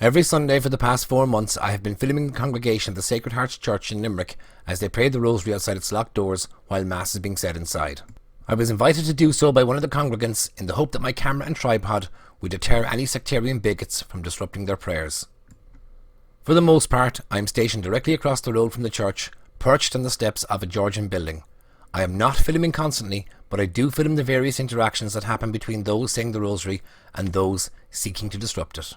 Every Sunday for the past 4 months I have been filming the congregation of the Sacred Hearts Church in Limerick as they prayed the rosary outside its locked doors while Mass is being said inside. I was invited to do so by one of the congregants in the hope that my camera and tripod would deter any sectarian bigots from disrupting their prayers. For the most part, I am stationed directly across the road from the church, perched on the steps of a Georgian building. I am not filming constantly, but I do film the various interactions that happen between those saying the rosary and those seeking to disrupt it.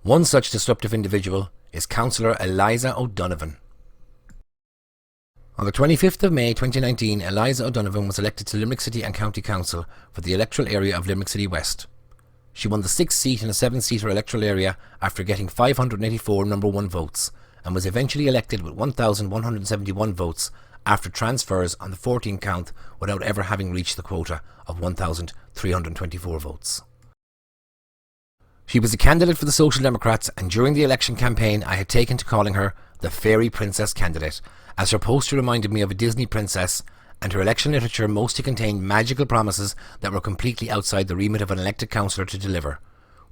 One such disruptive individual is Councillor Elisa O'Donovan. On the 25th of May 2019, Elisa O'Donovan was elected to Limerick City and County Council for the electoral area of Limerick City West. She won the 6th seat in a 7-seater electoral area after getting 584 number 1 votes, and was eventually elected with 1,171 votes after transfers on the 14 count without ever having reached the quota of 1,324 votes. She was a candidate for the Social Democrats, and during the election campaign I had taken to calling her the Fairy Princess candidate, as her poster reminded me of a Disney princess, and her election literature mostly contained magical promises that were completely outside the remit of an elected councillor to deliver,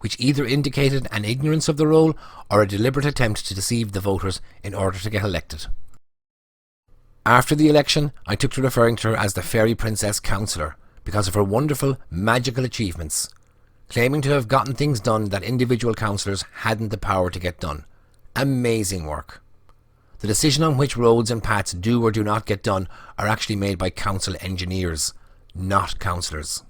which either indicated an ignorance of the role or a deliberate attempt to deceive the voters in order to get elected. After the election, I took to referring to her as the Fairy Princess Councillor because of her wonderful, magical achievements, claiming to have gotten things done that individual councillors hadn't the power to get done. Amazing work. The decision on which roads and paths do or do not get done are actually made by council engineers, not councillors.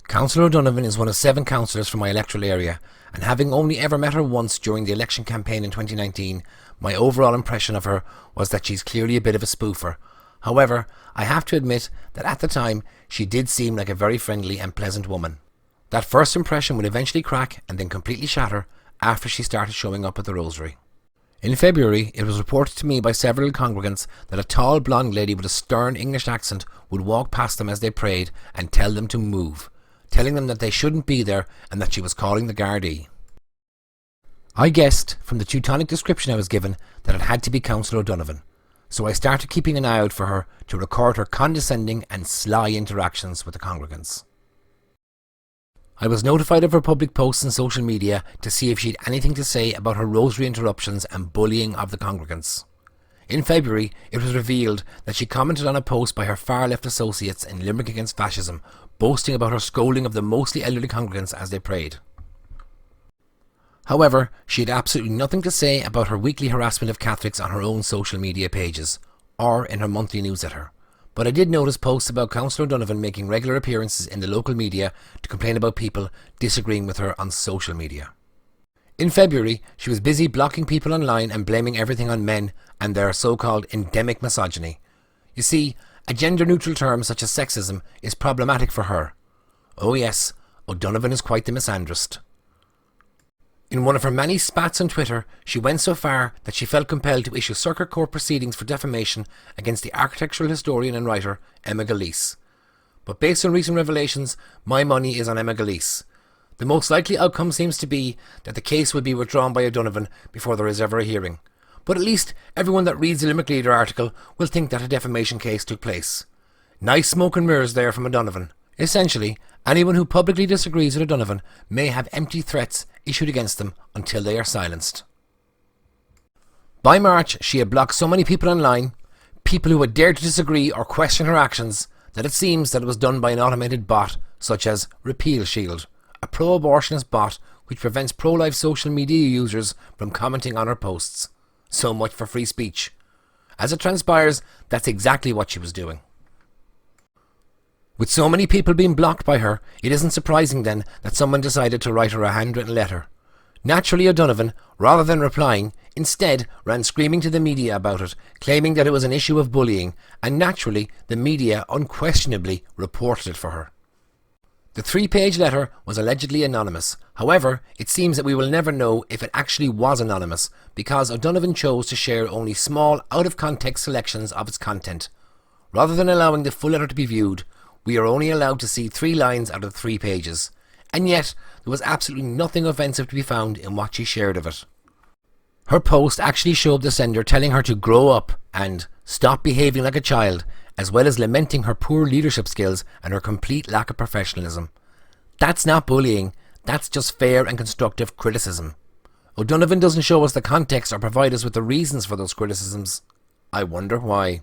Councillor O'Donovan is one of 7 councillors from my electoral area, and having only ever met her once during the election campaign in 2019, my overall impression of her was that she's clearly a bit of a spoofer. However, I have to admit that at the time she did seem like a very friendly and pleasant woman. That first impression would eventually crack and then completely shatter after she started showing up at the rosary. In February, it was reported to me by several congregants that a tall blonde lady with a stern English accent would walk past them as they prayed and tell them to move, telling them that they shouldn't be there and that she was calling the Gardaí. I guessed from the Teutonic description I was given that it had to be Councillor O'Donovan, so I started keeping an eye out for her to record her condescending and sly interactions with the congregants. I was notified of her public posts on social media to see if she had anything to say about her rosary interruptions and bullying of the congregants. In February, it was revealed that she commented on a post by her far-left associates in Limerick Against Fascism, boasting about her scolding of the mostly elderly congregants as they prayed. However, she had absolutely nothing to say about her weekly harassment of Catholics on her own social media pages, or in her monthly newsletter. But I did notice posts about Councillor O'Donovan making regular appearances in the local media to complain about people disagreeing with her on social media. In February, she was busy blocking people online and blaming everything on men and their so-called endemic misogyny. You see, a gender-neutral term such as sexism is problematic for her. Oh yes, O'Donovan is quite the misandrist. In one of her many spats on Twitter, she went so far that she felt compelled to issue circuit court proceedings for defamation against the architectural historian and writer Emma Gillese. But based on recent revelations, my money is on Emma Gillese. The most likely outcome seems to be that the case will be withdrawn by O'Donovan before there is ever a hearing. But at least everyone that reads the Limerick Leader article will think that a defamation case took place. Nice smoke and mirrors there from O'Donovan. Essentially, anyone who publicly disagrees with O'Donovan may have empty threats issued against them until they are silenced. By March, she had blocked so many people online, people who had dared to disagree or question her actions, that it seems that it was done by an automated bot such as Repeal Shield, a pro-abortionist bot which prevents pro-life social media users from commenting on her posts. So much for free speech. As it transpires, that's exactly what she was doing. With so many people being blocked by her, it isn't surprising then that someone decided to write her a handwritten letter. Naturally, O'Donovan, rather than replying, instead ran screaming to the media about it, claiming that it was an issue of bullying, and naturally the media unquestionably reported it for her. The 3-page letter was allegedly anonymous. However, it seems that we will never know if it actually was anonymous, because O'Donovan chose to share only small, out-of-context selections of its content. Rather than allowing the full letter to be viewed, we are only allowed to see 3 lines out of 3 pages, and yet there was absolutely nothing offensive to be found in what she shared of it. Her post actually showed the sender telling her to grow up and stop behaving like a child, as well as lamenting her poor leadership skills and her complete lack of professionalism. That's not bullying, That's just fair and constructive criticism. O'Donovan doesn't show us the context or provide us with the reasons for those criticisms. I wonder why.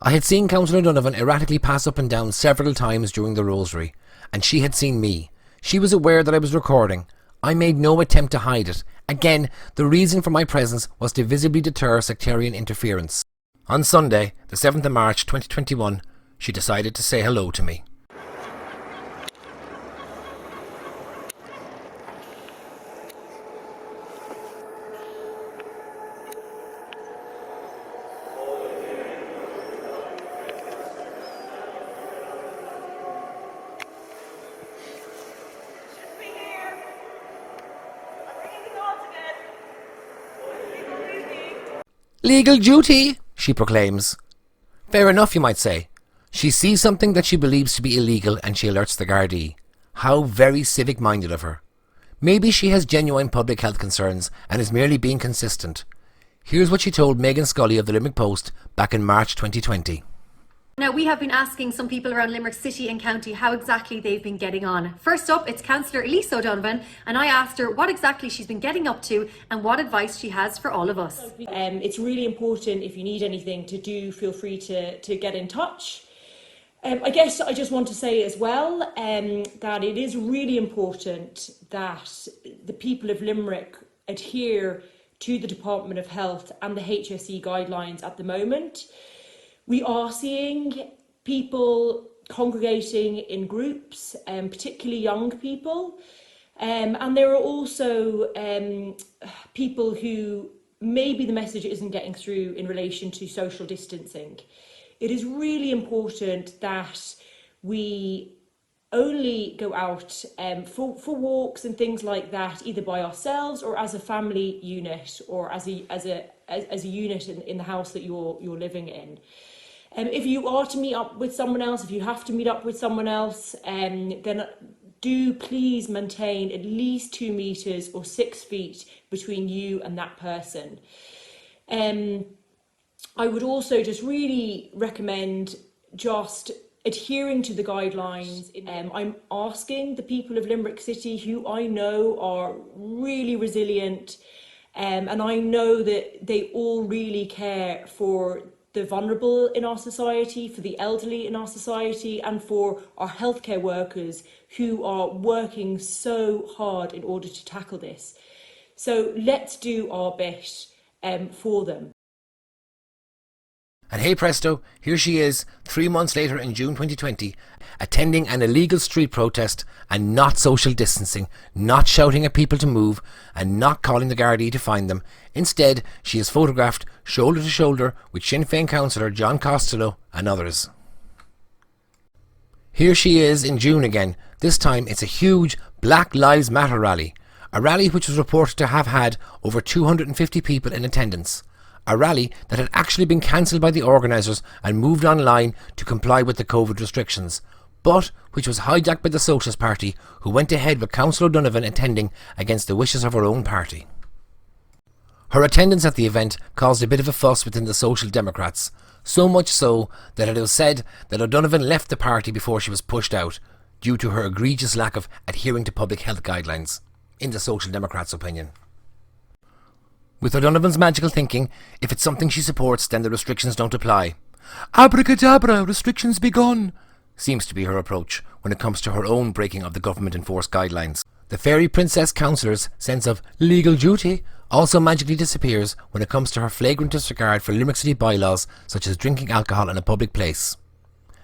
I had seen Councillor O'Donovan erratically pass up and down several times during the rosary, and she had seen me. She was aware that I was recording. I made no attempt to hide it. Again, the reason for my presence was to visibly deter sectarian interference. On Sunday, the 7th of March 2021, she decided to say hello to me. Legal duty, she proclaims. Fair enough, you might say. She sees something that she believes to be illegal and she alerts the Gardaí. How very civic-minded of her. Maybe she has genuine public health concerns and is merely being consistent. Here's what she told Megan Scully of the Limerick Post back in March 2020. Now, we have been asking some people around Limerick City and County how exactly they've been getting on. First up, it's Councillor Elisa O'Donovan, and I asked her what exactly she's been getting up to and what advice she has for all of us. It's really important, if you need anything to do, feel free to get in touch. I guess I just want to say as well that it is really important that the people of Limerick adhere to the Department of Health and the HSE guidelines at the moment. We are seeing people congregating in groups, particularly young people, and there are also people who maybe the message isn't getting through in relation to social distancing. It is really important that we only go out for walks and things like that, either by ourselves or as a family unit or as a unit in the house that you're living in. If you are to meet up with someone else, if you have to meet up with someone else, then do please maintain at least 2 meters or 6 feet between you and that person. I would also just really recommend just adhering to the guidelines. I'm asking the people of Limerick City, who I know are really resilient, and I know that they all really care for the vulnerable in our society, for the elderly in our society, and for our healthcare workers who are working so hard in order to tackle this. So let's do our bit for them. And hey presto, here she is, 3 months later in June 2020, attending an illegal street protest and not social distancing, not shouting at people to move, and not calling the Gardaí to find them. Instead, she is photographed shoulder to shoulder with Sinn Féin councillor John Costello and others. Here she is in June again. This time it's a huge Black Lives Matter rally. A rally which was reported to have had over 250 people in attendance. A rally that had actually been cancelled by the organisers and moved online to comply with the COVID restrictions, but which was hijacked by the Socialist Party, who went ahead with Councillor O'Donovan attending against the wishes of her own party. Her attendance at the event caused a bit of a fuss within the Social Democrats, so much so that it was said that O'Donovan left the party before she was pushed out, due to her egregious lack of adhering to public health guidelines, in the Social Democrats' opinion. With O'Donovan's magical thinking, if it's something she supports, then the restrictions don't apply. Abracadabra, restrictions be gone, seems to be her approach when it comes to her own breaking of the government-enforced guidelines. The fairy princess councillor's sense of legal duty also magically disappears when it comes to her flagrant disregard for Limerick City bylaws such as drinking alcohol in a public place.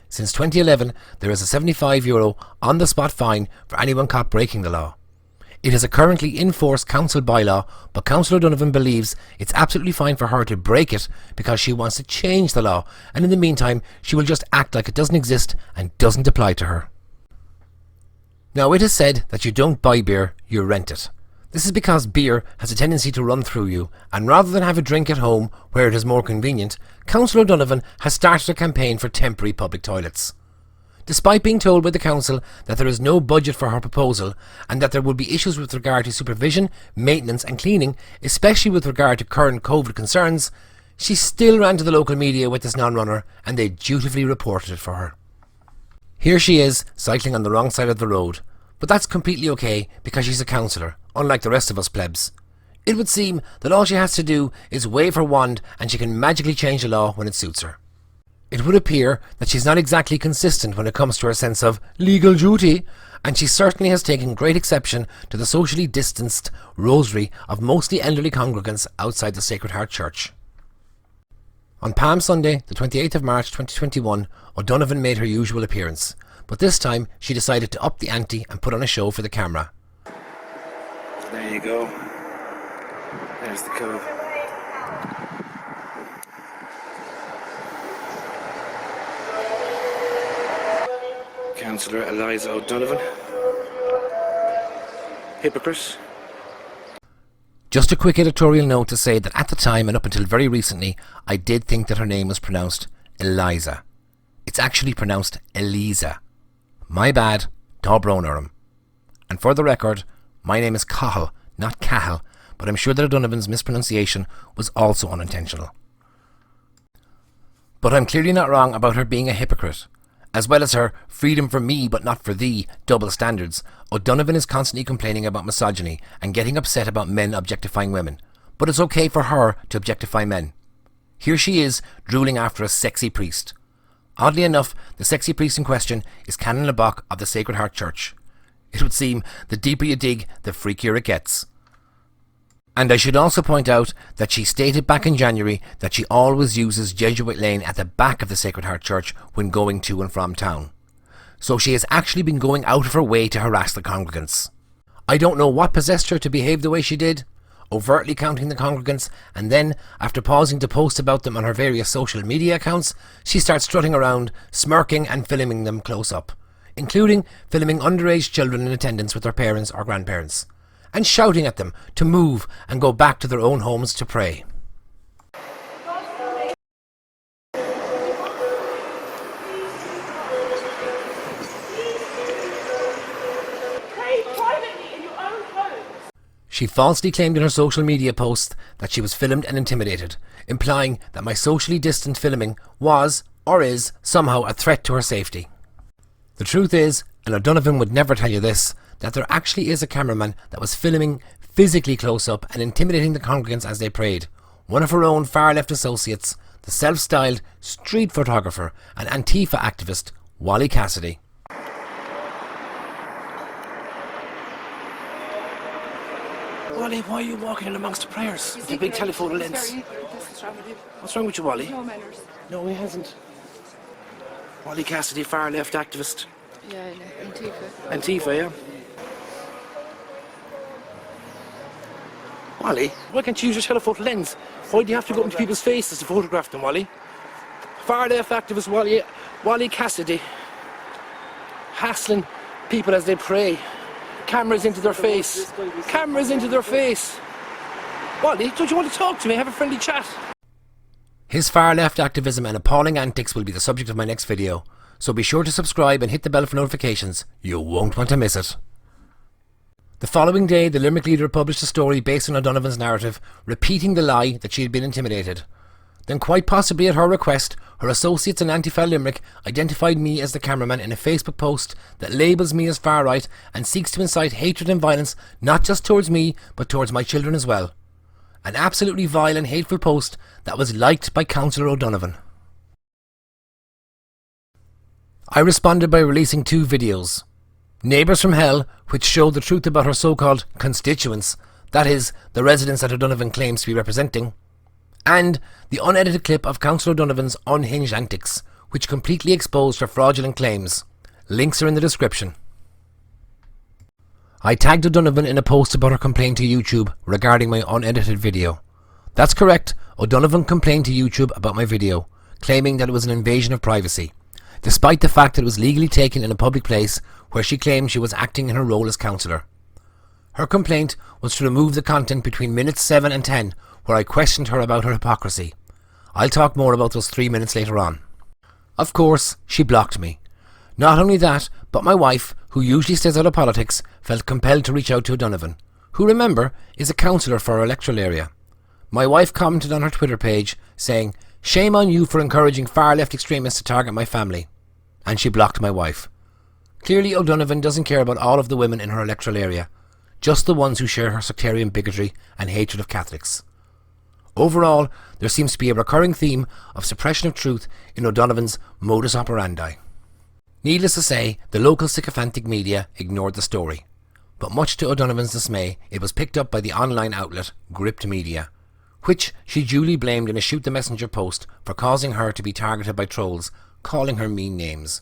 Since 2011, there is a €75 on-the-spot fine for anyone caught breaking the law. It is a currently in force council bylaw, but Councillor O'Donovan believes it's absolutely fine for her to break it because she wants to change the law, and in the meantime she will just act like it doesn't exist and doesn't apply to her. Now, it is said that you don't buy beer, you rent it. This is because beer has a tendency to run through you, and rather than have a drink at home where it is more convenient, Councillor O'Donovan has started a campaign for temporary public toilets. Despite being told by the council that there is no budget for her proposal and that there will be issues with regard to supervision, maintenance and cleaning, especially with regard to current COVID concerns, she still ran to the local media with this non-runner and they dutifully reported it for her. Here she is, cycling on the wrong side of the road. But that's completely okay because she's a councillor, unlike the rest of us plebs. It would seem that all she has to do is wave her wand and she can magically change the law when it suits her. It would appear that she's not exactly consistent when it comes to her sense of legal duty, and she certainly has taken great exception to the socially distanced rosary of mostly elderly congregants outside the Sacred Heart Church. On Palm Sunday, the 28th of March 2021, O'Donovan made her usual appearance, but this time she decided to up the ante and put on a show for the camera. There you go. There's the cove. Councillor Elisa O'Donovan. Hypocrite. Just a quick editorial note to say that at the time and up until very recently, I did think that her name was pronounced Eliza. It's actually pronounced Elisa. My bad, Tábrónarum. And for the record, my name is Cahill, not Cahill, but I'm sure that O'Donovan's mispronunciation was also unintentional. But I'm clearly not wrong about her being a hypocrite. As well as her freedom for me but not for thee double standards, O'Donovan is constantly complaining about misogyny and getting upset about men objectifying women. But it's okay for her to objectify men. Here she is, drooling after a sexy priest. Oddly enough, the sexy priest in question is Canon Labach of the Sacred Heart Church. It would seem the deeper you dig, the freakier it gets. And I should also point out that she stated back in January that she always uses Jesuit Lane at the back of the Sacred Heart Church when going to and from town. So she has actually been going out of her way to harass the congregants. I don't know what possessed her to behave the way she did, overtly counting the congregants, and then, after pausing to post about them on her various social media accounts, she starts strutting around, smirking and filming them close up, including filming underage children in attendance with their parents or grandparents, and shouting at them to move and go back to their own homes to pray. She falsely claimed in her social media posts that she was filmed and intimidated, implying that my socially distant filming was, or is, somehow a threat to her safety. The truth is, and O'Donovan would never tell you this, that there actually is a cameraman that was filming physically close up and intimidating the congregants as they prayed. One of her own far left associates, the self-styled street photographer and Antifa activist, Wally Cassidy. Wally, why are you walking in amongst the prayers? The big telephoto lens. What's wrong with you, Wally? No manners. No, he hasn't. Wally Cassidy, far left activist. Yeah, Antifa. Antifa, yeah. Wally, why can't you use your telephoto lens? Why do you have to go into people's faces to photograph them, Wally? Far left activist Wally Cassidy, hassling people as they pray. Cameras into their face. Cameras into their face. Wally, don't you want to talk to me? Have a friendly chat. His far left activism and appalling antics will be the subject of my next video, so be sure to subscribe and hit the bell for notifications. You won't want to miss it. The following day, the Limerick Leader published a story based on O'Donovan's narrative, repeating the lie that she had been intimidated. Then, quite possibly at her request, her associates in Antifa Limerick identified me as the cameraman in a Facebook post that labels me as far-right and seeks to incite hatred and violence not just towards me, but towards my children as well. An absolutely vile and hateful post that was liked by Councillor O'Donovan. I responded by releasing 2 videos. Neighbours from Hell, which showed the truth about her so-called constituents, that is, the residents that O'Donovan claims to be representing, and the unedited clip of Councillor O'Donovan's unhinged antics, which completely exposed her fraudulent claims. Links are in the description. I tagged O'Donovan in a post about her complaint to YouTube regarding my unedited video. That's correct, O'Donovan complained to YouTube about my video, claiming that it was an invasion of privacy, despite the fact that it was legally taken in a public place where she claimed she was acting in her role as councillor. Her complaint was to remove the content between minutes 7 and 10, where I questioned her about her hypocrisy. I'll talk more about those 3 minutes later on. Of course, she blocked me. Not only that, but my wife, who usually stays out of politics, felt compelled to reach out to O'Donovan, who, remember, is a councillor for our electoral area. My wife commented on her Twitter page, saying, "Shame on you for encouraging far-left extremists to target my family." And she blocked my wife. Clearly O'Donovan doesn't care about all of the women in her electoral area, just the ones who share her sectarian bigotry and hatred of Catholics. Overall, there seems to be a recurring theme of suppression of truth in O'Donovan's modus operandi. Needless to say, the local sycophantic media ignored the story, but much to O'Donovan's dismay, it was picked up by the online outlet Gripped Media, which she duly blamed in a shoot-the-messenger post for causing her to be targeted by trolls, calling her mean names.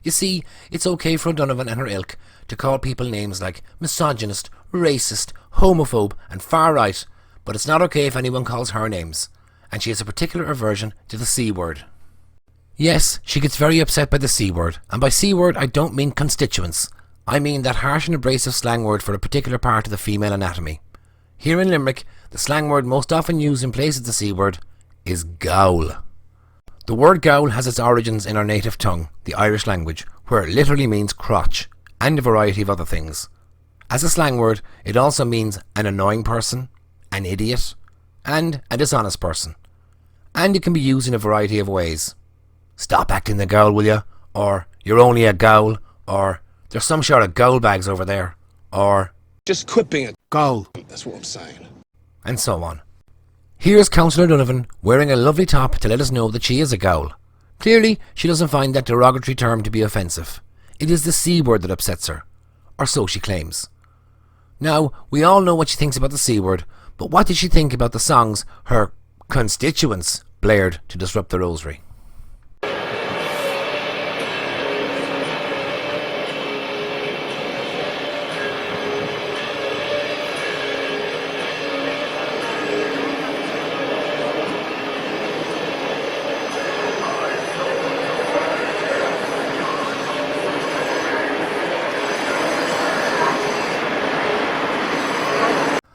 You see, it's okay for O'Donovan and her ilk to call people names like misogynist, racist, homophobe and far-right, but it's not okay if anyone calls her names, and she has a particular aversion to the C word. Yes, she gets very upset by the C word, and by C word I don't mean constituents. I mean that harsh and abrasive slang word for a particular part of the female anatomy. Here in Limerick, the slang word most often used in place of the C word is gowl. The word gowl has its origins in our native tongue, the Irish language, where it literally means crotch, and a variety of other things. As a slang word, it also means an annoying person, an idiot, and a dishonest person. And it can be used in a variety of ways. Stop acting the gowl, will you? Or, you're only a gowl. Or, there's some sort of gowl bags over there. Or, just quit being a gowl. That's what I'm saying. And so on. Here's Councillor O'Donovan wearing a lovely top to let us know that she is a gowl. Clearly, she doesn't find that derogatory term to be offensive. It is the C word that upsets her. Or so she claims. Now, we all know what she thinks about the C word, but what did she think about the songs her constituents blared to disrupt the rosary?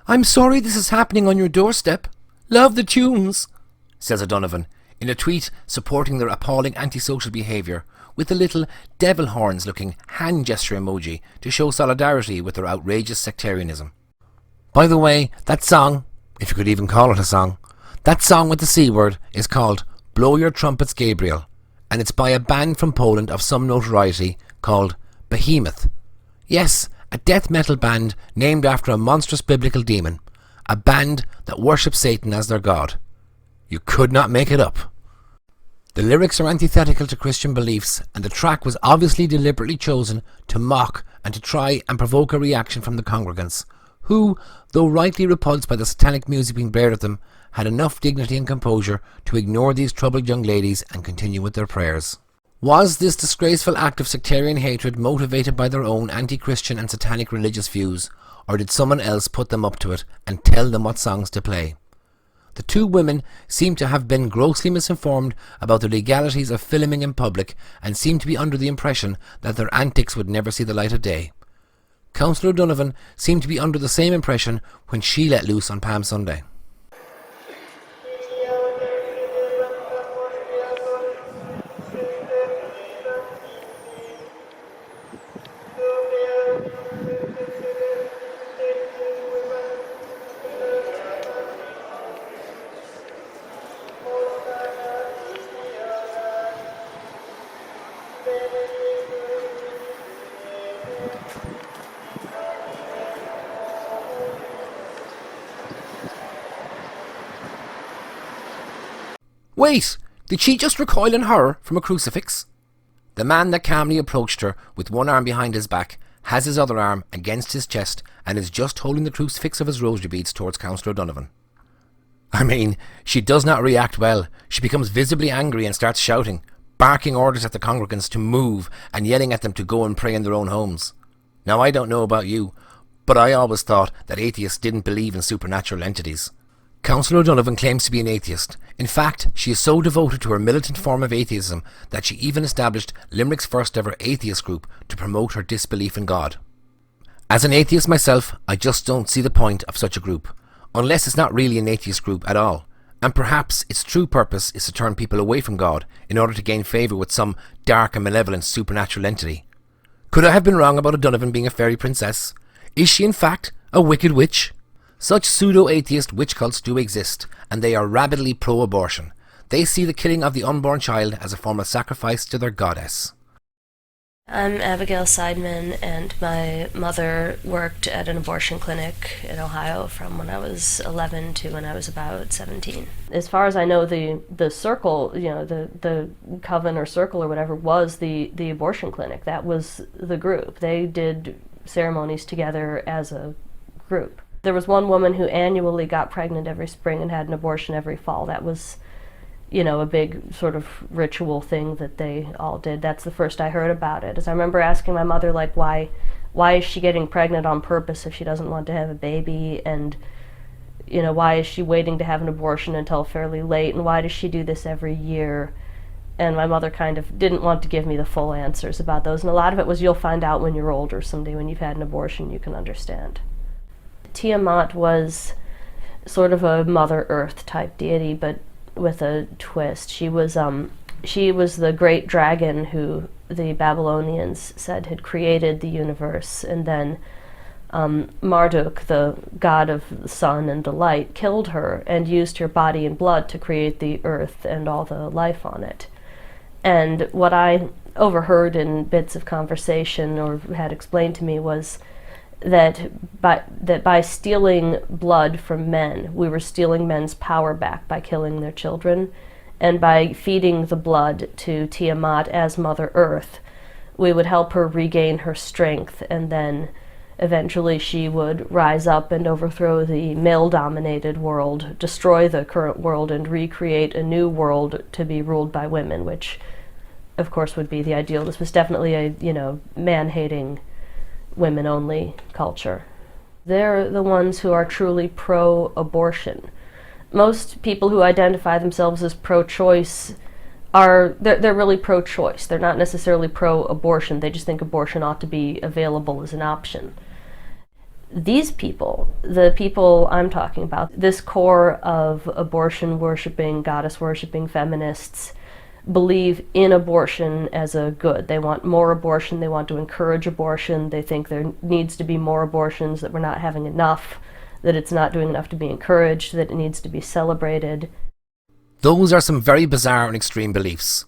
I'm sorry this is happening on your doorstep. Love the tunes, says O'Donovan in a tweet supporting their appalling antisocial behaviour with the little devil horns looking hand gesture emoji to show solidarity with their outrageous sectarianism. By the way, that song, if you could even call it a song, that song with the C word is called Blow Your Trumpets Gabriel, and it's by a band from Poland of some notoriety called Behemoth. Yes, a death metal band named after a monstrous biblical demon, a band that worships Satan as their god. You could not make it up. The lyrics are antithetical to Christian beliefs, and the track was obviously deliberately chosen to mock and to try and provoke a reaction from the congregants, who, though rightly repulsed by the satanic music being blared at them, had enough dignity and composure to ignore these troubled young ladies and continue with their prayers. Was this disgraceful act of sectarian hatred motivated by their own anti-Christian and satanic religious views, or did someone else put them up to it and tell them what songs to play? The two women seem to have been grossly misinformed about the legalities of filming in public and seem to be under the impression that their antics would never see the light of day. Councillor O'Donovan seemed to be under the same impression when she let loose on Palm Sunday. Wait! Did she just recoil in horror from a crucifix? The man that calmly approached her with one arm behind his back has his other arm against his chest and is just holding the crucifix of his rosary beads towards Councillor O'Donovan. I mean, she does not react well. She becomes visibly angry and starts shouting, barking orders at the congregants to move and yelling at them to go and pray in their own homes. Now, I don't know about you, but I always thought that atheists didn't believe in supernatural entities. Councillor O'Donovan claims to be an atheist. In fact, she is so devoted to her militant form of atheism that she even established Limerick's first ever atheist group to promote her disbelief in God. As an atheist myself, I just don't see the point of such a group, unless it's not really an atheist group at all, and perhaps its true purpose is to turn people away from God in order to gain favour with some dark and malevolent supernatural entity. Could I have been wrong about O'Donovan being a fairy princess? Is she in fact a wicked witch? Such pseudo-atheist witch cults do exist, and they are rabidly pro-abortion. They see the killing of the unborn child as a form of sacrifice to their goddess. I'm Abigail Seidman, and my mother worked at an abortion clinic in Ohio from when I was 11 to when I was about 17. As far as I know, the circle, the coven or circle or whatever, was the abortion clinic. That was the group. They did ceremonies together as a group. There was one woman who annually got pregnant every spring and had an abortion every fall. That was a big sort of ritual thing that they all did. That's the first I heard about it. As I remember asking my mother, like, why is she getting pregnant on purpose if she doesn't want to have a baby? And, why is she waiting to have an abortion until fairly late? And why does she do this every year? And my mother kind of didn't want to give me the full answers about those. And a lot of it was, you'll find out when you're older someday. When you've had an abortion, you can understand. Tiamat was sort of a Mother Earth type deity, but with a twist. She was the great dragon who the Babylonians said had created the universe, and then Marduk, the god of the sun and the light, killed her and used her body and blood to create the earth and all the life on it. And what I overheard in bits of conversation or had explained to me was that by stealing blood from men, we were stealing men's power back by killing their children, and by feeding the blood to Tiamat as Mother Earth, we would help her regain her strength, and then eventually she would rise up and overthrow the male-dominated world, destroy the current world, and recreate a new world to be ruled by women, which, of course, would be the ideal. This was definitely a, man-hating, women-only culture. They're the ones who are truly pro-abortion. Most people who identify themselves as pro-choice they're really pro-choice. They're not necessarily pro-abortion. They just think abortion ought to be available as an option. These people, the people I'm talking about, this core of abortion-worshipping, goddess-worshipping feminists, believe in abortion as a good. They want more abortion, they want to encourage abortion, they think there needs to be more abortions, that we're not having enough, that it's not doing enough to be encouraged, that it needs to be celebrated. Those are some very bizarre and extreme beliefs.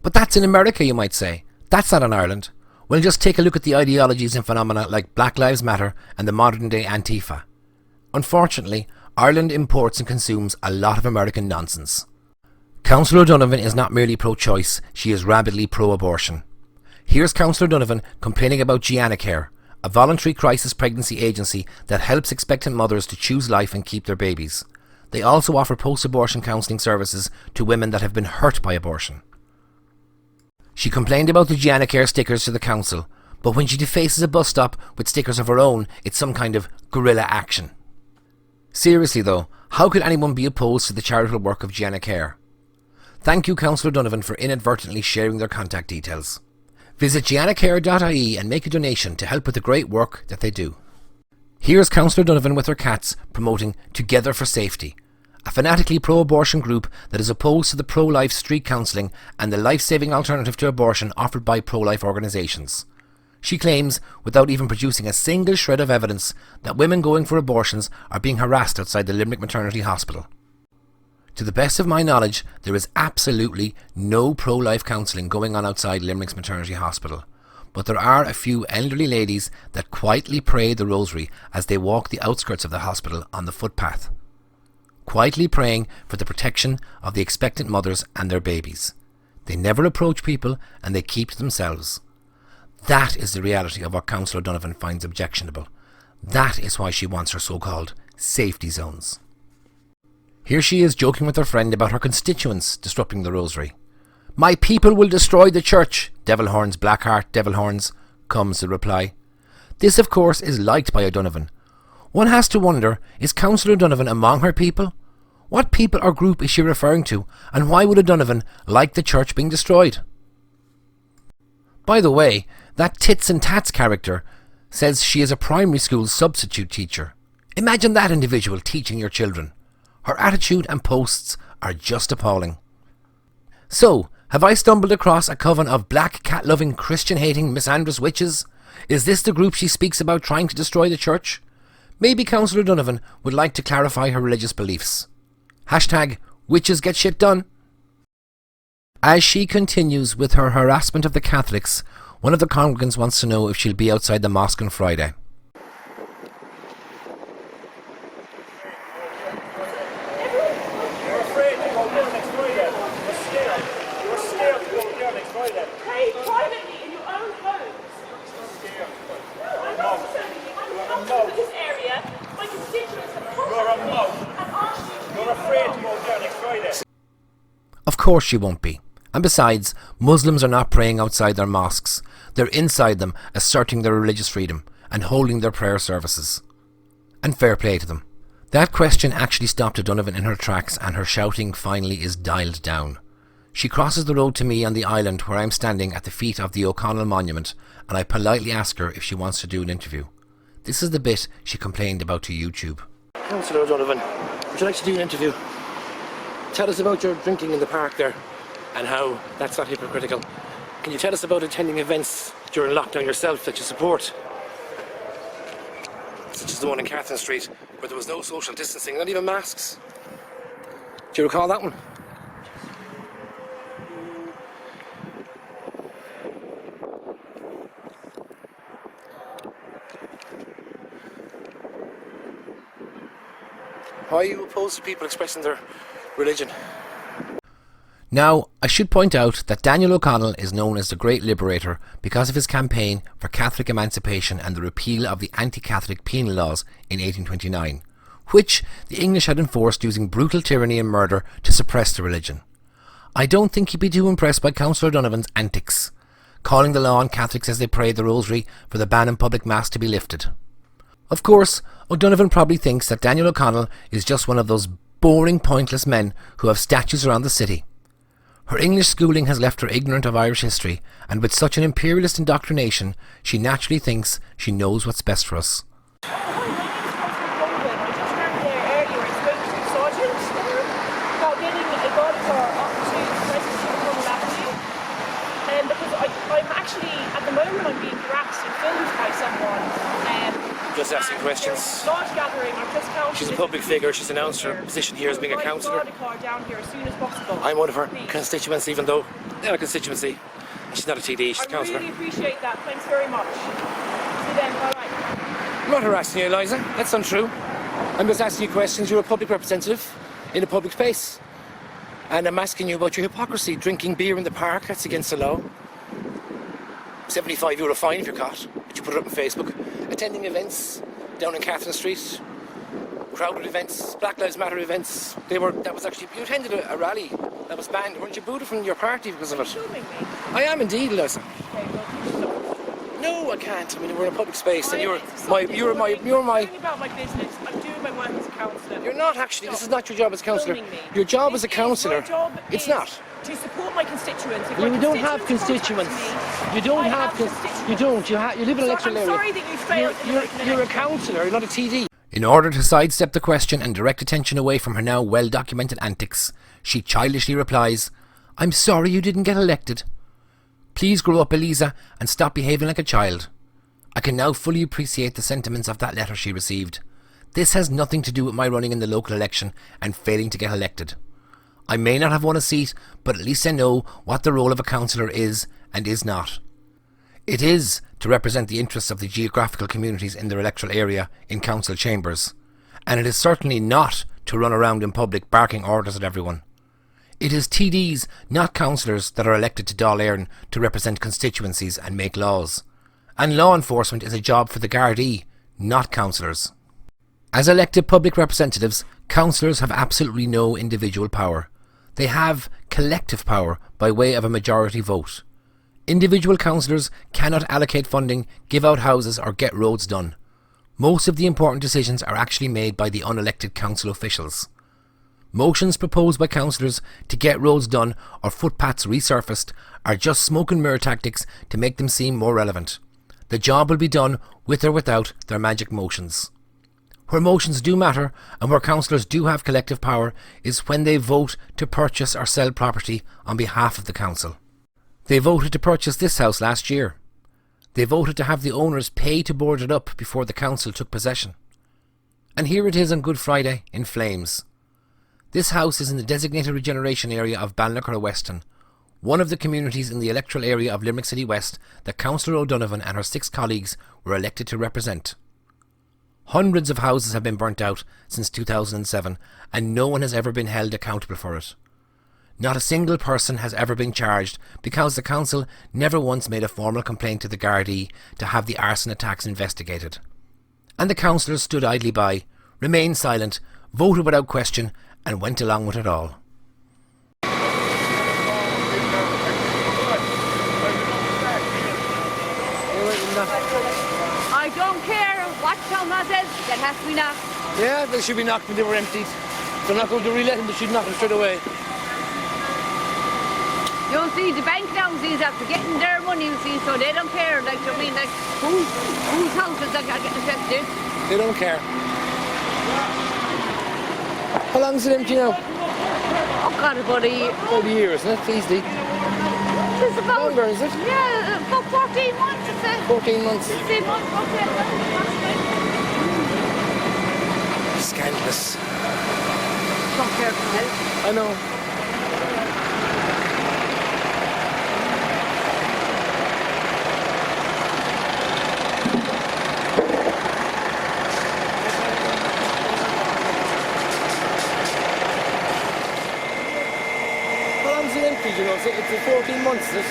But that's in America, you might say. That's not in Ireland. Well, just take a look at the ideologies and phenomena like Black Lives Matter and the modern-day Antifa. Unfortunately, Ireland imports and consumes a lot of American nonsense. Councillor O'Donovan is not merely pro-choice, she is rabidly pro-abortion. Here's Councillor O'Donovan complaining about GiannaCare, a voluntary crisis pregnancy agency that helps expectant mothers to choose life and keep their babies. They also offer post-abortion counselling services to women that have been hurt by abortion. She complained about the GiannaCare stickers to the council, but when she defaces a bus stop with stickers of her own, it's some kind of guerrilla action. Seriously though, how could anyone be opposed to the charitable work of GiannaCare? Thank you, Councillor O'Donovan, for inadvertently sharing their contact details. Visit giannacare.ie and make a donation to help with the great work that they do. Here's Councillor O'Donovan with her cats promoting Together for Safety, a fanatically pro-abortion group that is opposed to the pro-life street counselling and the life-saving alternative to abortion offered by pro-life organisations. She claims, without even producing a single shred of evidence, that women going for abortions are being harassed outside the Limerick Maternity Hospital. To the best of my knowledge, there is absolutely no pro-life counselling going on outside Limerick's Maternity Hospital, but there are a few elderly ladies that quietly pray the rosary as they walk the outskirts of the hospital on the footpath, quietly praying for the protection of the expectant mothers and their babies. They never approach people and they keep to themselves. That is the reality of what Councillor O'Donovan finds objectionable. That is why she wants her so-called safety zones. Here she is joking with her friend about her constituents disrupting the rosary. "My people will destroy the church, devil horns, black heart, devil horns," comes the reply. This, of course, is liked by O'Donovan. One has to wonder, is Councillor O'Donovan among her people? What people or group is she referring to, and why would O'Donovan like the church being destroyed? By the way, that Tits and Tats character says she is a primary school substitute teacher. Imagine that individual teaching your children. Her attitude and posts are just appalling. So, have I stumbled across a coven of black cat-loving, Christian-hating, misandrous witches? Is this the group she speaks about trying to destroy the church? Maybe Councillor O'Donovan would like to clarify her religious beliefs. Hashtag witches get shit done. As she continues with her harassment of the Catholics, One of the congregants wants to know if she'll be outside the mosque on Friday. Of course she won't be. And besides, Muslims are not praying outside their mosques. They're inside them, asserting their religious freedom and holding their prayer services. And fair play to them. That question actually stopped O'Donovan in her tracks, and her shouting finally is dialed down. She crosses the road to me on the island where I'm standing at the feet of the O'Connell monument, and I politely ask her if she wants to do an interview. This is the bit she complained about to YouTube. Councillor O'Donovan, would you like to do an interview? Tell us about your drinking in the park there and how that's not hypocritical. Can you tell us about attending events during lockdown yourself that you support? Such as the one in Catherine Street where there was no social distancing, not even masks. Do you recall that one? Why are you opposed to people expressing their religion? Now, I should point out that Daniel O'Connell is known as the Great Liberator because of his campaign for Catholic emancipation and the repeal of the anti-Catholic penal laws in 1829, which the English had enforced using brutal tyranny and murder to suppress the religion. I don't think he'd be too impressed by Councillor O'Donovan's antics, calling the law on Catholics as they prayed the rosary for the ban on public mass to be lifted. Of course, O'Donovan probably thinks that Daniel O'Connell is just one of those boring, pointless men who have statues around the city. Her English schooling has left her ignorant of Irish history, and with such an imperialist indoctrination, she naturally thinks she knows what's best for us. Just asking questions. She's a public figure. She's announced her position here as being a councillor. I'm one of her constituents, even though they're a constituency. She's not a TD, she's a councillor. I really appreciate that. Thanks very much. See you then. Bye-bye. I'm not harassing you, Eliza. That's untrue. I'm just asking you questions. You're a public representative in a public space. And I'm asking you about your hypocrisy. Drinking beer in the park, that's against the law. €75 fine if you're caught, but you put it up on Facebook. Attending events down in Catherine Street, crowded events, Black Lives Matter events. You attended a rally that was banned. Weren't you booted from your party because of it? I am indeed, Eliza. No, I can't. I mean, we're in a public space, and you're my. I'm about my business. I'm doing my work as a councillor. You're not actually. This is not your job as a councillor. Your job as a councillor. It's not. To support my constituents. You don't have constituents. You don't have. You don't. You live in an electoral area. I'm sorry that you failed. You're a councillor. You're not a TD. In order to sidestep the question and direct attention away from her now well-documented antics, she childishly replies, "I'm sorry you didn't get elected. Please grow up, Elisa, and stop behaving like a child." I can now fully appreciate the sentiments of that letter she received. This has nothing to do with my running in the local election and failing to get elected. I may not have won a seat, but at least I know what the role of a councillor is and is not. It is to represent the interests of the geographical communities in their electoral area in council chambers, and it is certainly not to run around in public barking orders at everyone. It is TDs, not councillors, that are elected to Dáil Éireann to represent constituencies and make laws. And law enforcement is a job for the Gardaí, not councillors. As elected public representatives, councillors have absolutely no individual power. They have collective power by way of a majority vote. Individual councillors cannot allocate funding, give out houses or get roads done. Most of the important decisions are actually made by the unelected council officials. Motions proposed by councillors to get roads done or footpaths resurfaced are just smoke and mirror tactics to make them seem more relevant. The job will be done with or without their magic motions. Where motions do matter and where councillors do have collective power is when they vote to purchase or sell property on behalf of the council. They voted to purchase this house last year. They voted to have the owners pay to board it up before the council took possession. And here it is on Good Friday in flames. This house is in the designated regeneration area of Balnacar Weston, one of the communities in the electoral area of Limerick City West that Councillor O'Donovan and her 6 colleagues were elected to represent. Hundreds of houses have been burnt out since 2007 and no one has ever been held accountable for it. Not a single person has ever been charged because the council never once made a formal complaint to the Gardaí to have the arson attacks investigated. And the councillors stood idly by, remained silent, voted without question and went along with it all. I don't care what someone says, that has to be knocked. Yeah, they should be knocked when they were emptied. They're not going to re-let them, they should knock them straight away. You see, the bank now sees after getting their money, you see, so they don't care. Like, I mean, like, whose houses are getting affected? They don't care. How long is it empty now? Oh, God, about a year. About a year, isn't it? Easily. It's about, Longer, is it? yeah, about 14 months, it's 14 months. 15 months, okay. Scandalous. Don't care for help. I know. How long is it empty, you know? It's 14 months, is it?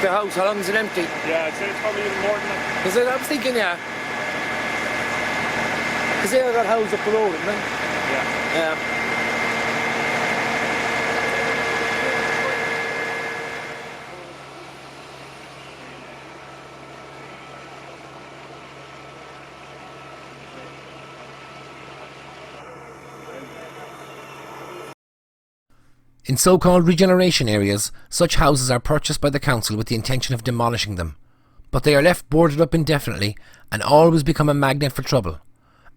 The house, how long is it empty? Yeah, I'd say it's probably even more than that. Is it? I was thinking, yeah. Because they got houses up the road, haven't they? Yeah. Yeah. In so-called regeneration areas, such houses are purchased by the council with the intention of demolishing them, but they are left boarded up indefinitely and always become a magnet for trouble.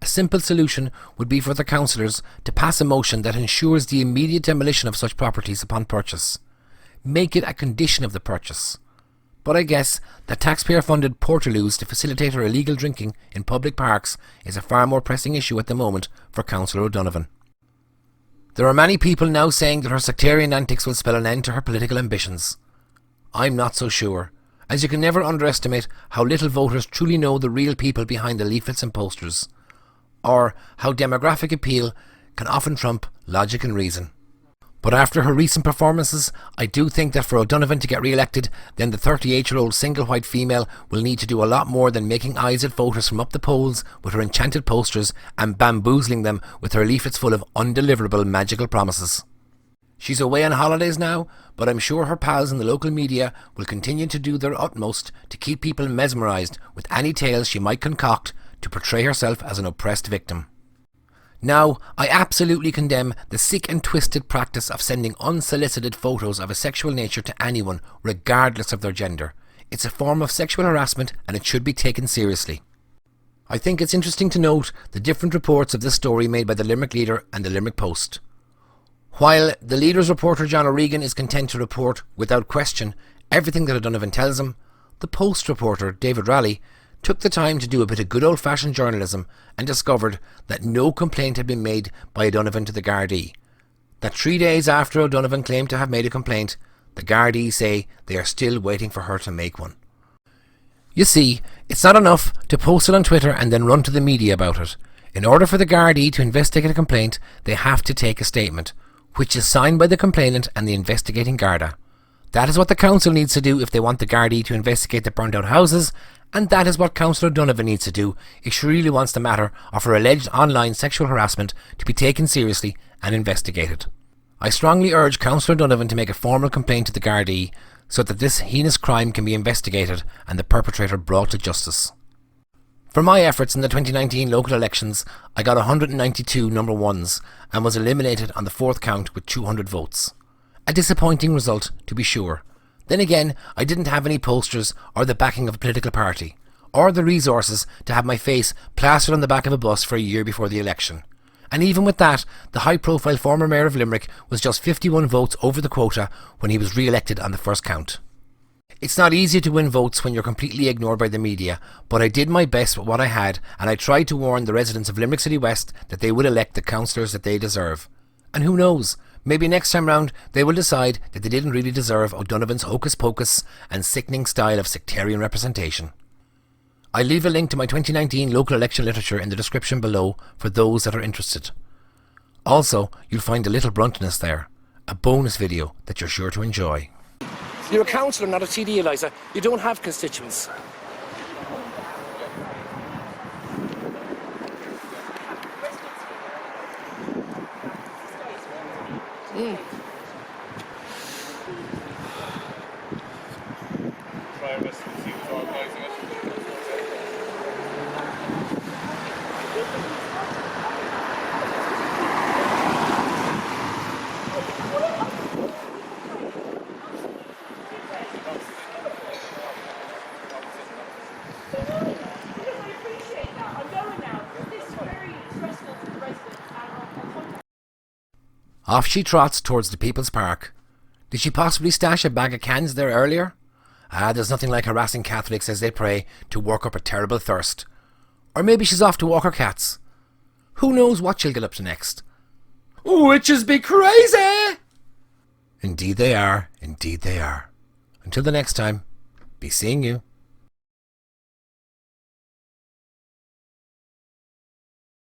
A simple solution would be for the councillors to pass a motion that ensures the immediate demolition of such properties upon purchase. Make it a condition of the purchase. But I guess that taxpayer-funded portaloos to facilitate our illegal drinking in public parks is a far more pressing issue at the moment for Councillor O'Donovan. There are many people now saying that her sectarian antics will spell an end to her political ambitions. I'm not so sure, as you can never underestimate how little voters truly know the real people behind the leaflets and posters, or how demographic appeal can often trump logic and reason. But after her recent performances, I do think that for O'Donovan to get re-elected, then the 38-year-old single white female will need to do a lot more than making eyes at voters from up the polls with her enchanted posters and bamboozling them with her leaflets full of undeliverable magical promises. She's away on holidays now, but I'm sure her pals in the local media will continue to do their utmost to keep people mesmerised with any tales she might concoct to portray herself as an oppressed victim. Now, I absolutely condemn the sick and twisted practice of sending unsolicited photos of a sexual nature to anyone, regardless of their gender. It's a form of sexual harassment and it should be taken seriously. I think it's interesting to note the different reports of this story made by the Limerick Leader and the Limerick Post. While the Leader's reporter John O'Regan is content to report, without question, everything that O'Donovan tells him, the Post reporter David Raleigh took the time to do a bit of good old-fashioned journalism and discovered that no complaint had been made by O'Donovan to the Gardaí. That 3 days after O'Donovan claimed to have made a complaint, the Gardaí say they are still waiting for her to make one. You see, it's not enough to post it on Twitter and then run to the media about it. In order for the Gardaí to investigate a complaint, they have to take a statement, which is signed by the complainant and the investigating Garda. That is what the council needs to do if they want the Gardaí to investigate the burnt out houses, and that is what Councillor O'Donovan needs to do if she really wants the matter of her alleged online sexual harassment to be taken seriously and investigated. I strongly urge Councillor O'Donovan to make a formal complaint to the Gardaí so that this heinous crime can be investigated and the perpetrator brought to justice. For my efforts in the 2019 local elections, I got 192 number ones and was eliminated on the 4th count with 200 votes. A disappointing result, to be sure. Then again, I didn't have any posters or the backing of a political party, or the resources to have my face plastered on the back of a bus for a year before the election. And even with that, the high-profile former Mayor of Limerick was just 51 votes over the quota when he was re-elected on the first count. It's not easy to win votes when you're completely ignored by the media, but I did my best with what I had, and I tried to warn the residents of Limerick City West that they would elect the councillors that they deserve. And who knows, Maybe next time round they will decide that they didn't really deserve O'Donovan's hocus pocus and sickening style of sectarian representation. I'll leave a link to my 2019 local election literature in the description below for those that are interested. Also, you'll find a little bluntness there, a bonus video that you're sure to enjoy. You're a councillor, not a TD, Eliza. You don't have constituents. Try our best to see who's organising it. Off she trots towards the People's Park. Did she possibly stash a bag of cans there earlier? There's nothing like harassing Catholics as they pray to work up a terrible thirst. Or maybe she's off to walk her cats. Who knows what she'll get up to next? Witches be crazy! Indeed they are, indeed they are. Until the next time, be seeing you.